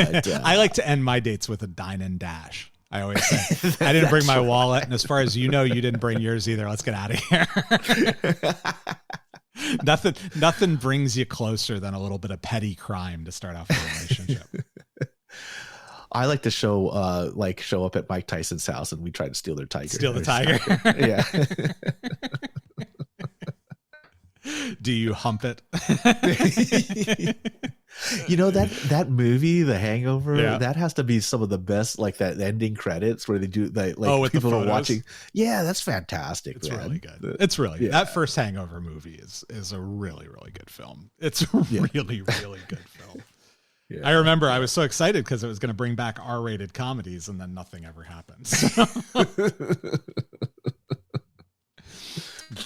But I like to end my dates with a dine and dash. I always say, I didn't bring my wallet, and as far as you know, you didn't bring yours either. Let's get out of here. Nothing brings you closer than a little bit of petty crime to start off a relationship. I like to show up at Mike Tyson's house and we try to steal their tiger. Steal the tiger. Yeah. Do you hump it? You know, that movie, The Hangover, that has to be some of the best, like that ending credits where they do with people are watching. Yeah, that's fantastic. It's really good. It's really good. That first Hangover movie is a really, really good film. It's a really, really good film. Yeah. I remember I was so excited because it was going to bring back R-rated comedies, and then nothing ever happened.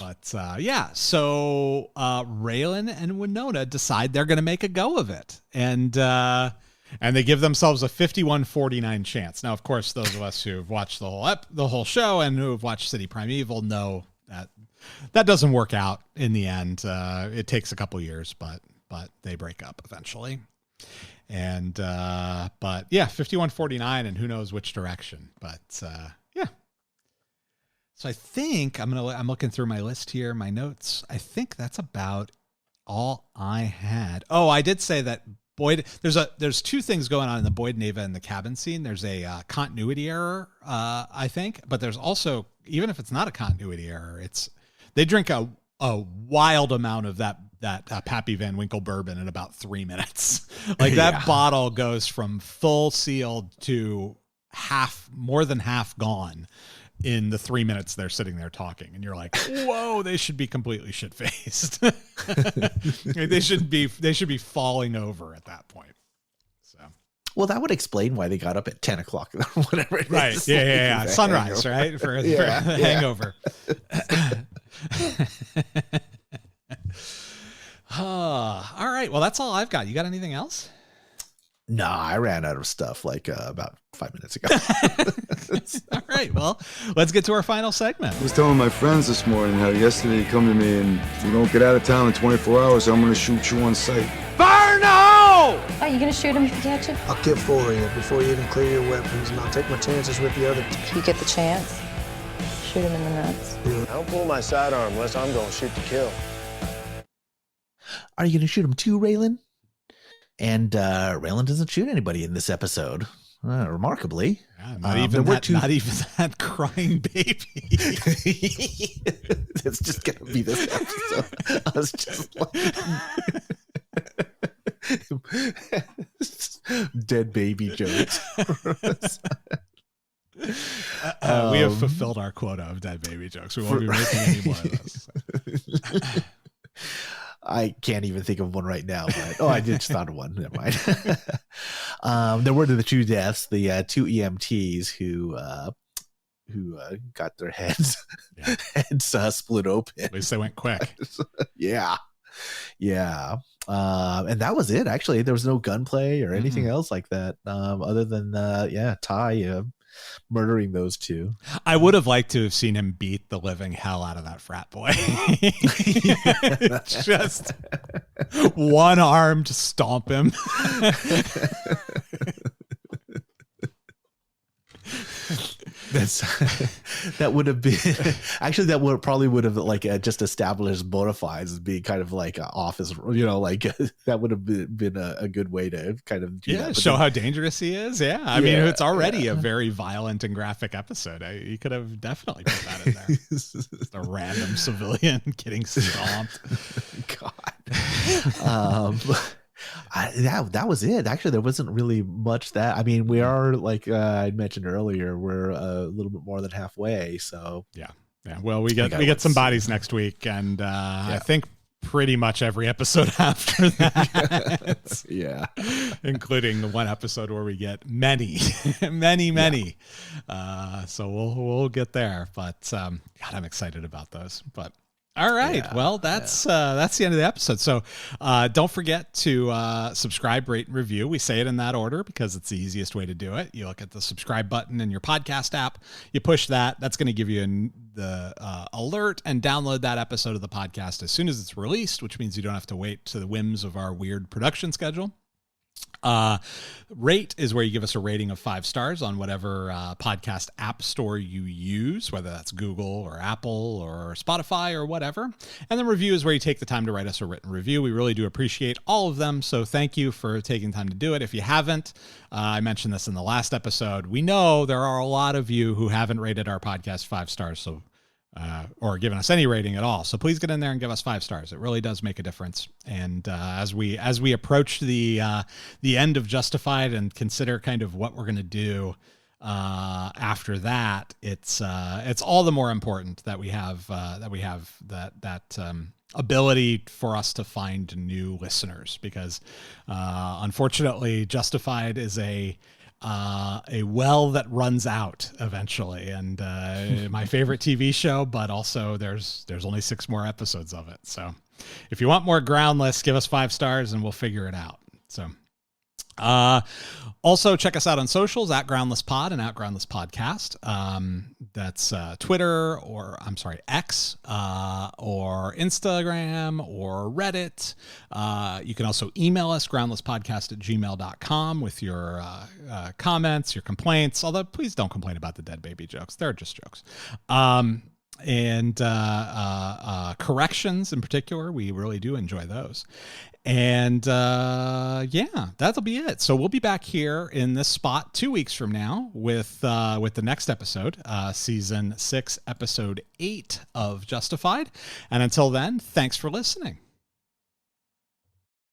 But so Raylan and Winona decide they're going to make a go of it, and they give themselves a 51-49 chance. Now, of course, those of us who've watched the whole show and who have watched City Primeval know that doesn't work out in the end. It takes a couple years, but they break up eventually. And 51-49, and who knows which direction, but so I think I'm looking through my list here, my notes. I think that's about all I had. Oh, I did say that Boyd, there's two things going on in the Boyd and Ava in the cabin scene. There's a continuity error, I think, but there's also, even if it's not a continuity error, they drink a wild amount of that Pappy Van Winkle bourbon in about 3 minutes. Like that bottle goes from full sealed to more than half gone in the 3 minutes they're sitting there talking. And you're like, whoa, they should be completely shit-faced. They should be falling over at that point. So, well, that would explain why they got up at 10 o'clock or whatever it is. Right. Yeah. Sunrise, right? For the hangover. All right. Well, that's all I've got. You got anything else? No, I ran out of stuff about 5 minutes ago. All right. Well, let's get to our final segment. I was telling my friends this morning how yesterday you come to me and if you don't get out of town in 24 hours, I'm going to shoot you on sight. Fire now! Are you going to shoot him if you catch him? I'll kill 4 of you before you even clear your weapons, and I'll take my chances with the other 2. If you get the chance, shoot him in the nuts. I don't pull my sidearm unless I'm going to shoot to kill. Are you going to shoot him too, Raylan? And Raylan doesn't shoot anybody in this episode, remarkably. Yeah, not even that crying baby. It's just going to be this episode. I was just like... dead baby jokes. We have fulfilled our quota of dead baby jokes. We won't be making any more of those. I can't even think of one right now, but I just thought of one. Never mind. There were the 2 deaths, the 2 EMTs who got their heads split open. At least they went quick. Yeah. And that was it. Actually, there was no gunplay or anything else like that, other than Ty murdering those 2. I would have liked to have seen him beat the living hell out of that frat boy. Just one arm to stomp him. That would have been actually probably would have just established bona fides as being kind of like an office, that would have been a good way to kind of show how dangerous he is. I mean, it's already a very violent and graphic episode. You could have definitely put that in there. Just a random civilian getting stomped. God. That was it. Actually, there wasn't really much that. I mean, we are I mentioned earlier, we're a little bit more than halfway. So yeah. Well, we get some bodies next week, and I think pretty much every episode after that. Yeah, including the one episode where we get many. So we'll get there. But God, I'm excited about those. But. All right. Well, that's the end of the episode. So don't forget to subscribe, rate, and review. We say it in that order because it's the easiest way to do it. You look at the subscribe button in your podcast app. You push that. That's going to give you the alert and download that episode of the podcast as soon as it's released, which means you don't have to wait to the whims of our weird production schedule. Rate is where you give us a rating of 5 stars on whatever podcast app store you use, whether that's Google or Apple or Spotify or whatever. And then review is where you take the time to write us a written review. We really do appreciate all of them. So thank you for taking time to do it. If you haven't, I mentioned this in the last episode. We know there are a lot of you who haven't rated our podcast 5 stars. So or given us any rating at all. So please get in there and give us 5 stars. It really does make a difference. And as we approach the end of Justified and consider kind of what we're going to do after that, it's all the more important that we have that ability for us to find new listeners, because unfortunately Justified is a well that runs out eventually, and my favorite TV show, but also there's only 6 more episodes of it. So if you want more Groundless, give us 5 stars and we'll figure it out. So also check us out on socials at Groundless Pod and at Groundless Podcast. That's Twitter, or X, or Instagram or Reddit. You can also email us, groundlesspodcast@gmail.com, with your comments, your complaints, although please don't complain about the dead baby jokes. They're just jokes. And corrections in particular. We really do enjoy those. And yeah, that'll be it. So we'll be back here in this spot 2 weeks from now with the next episode, season 6, episode 8 of Justified. And until then, thanks for listening.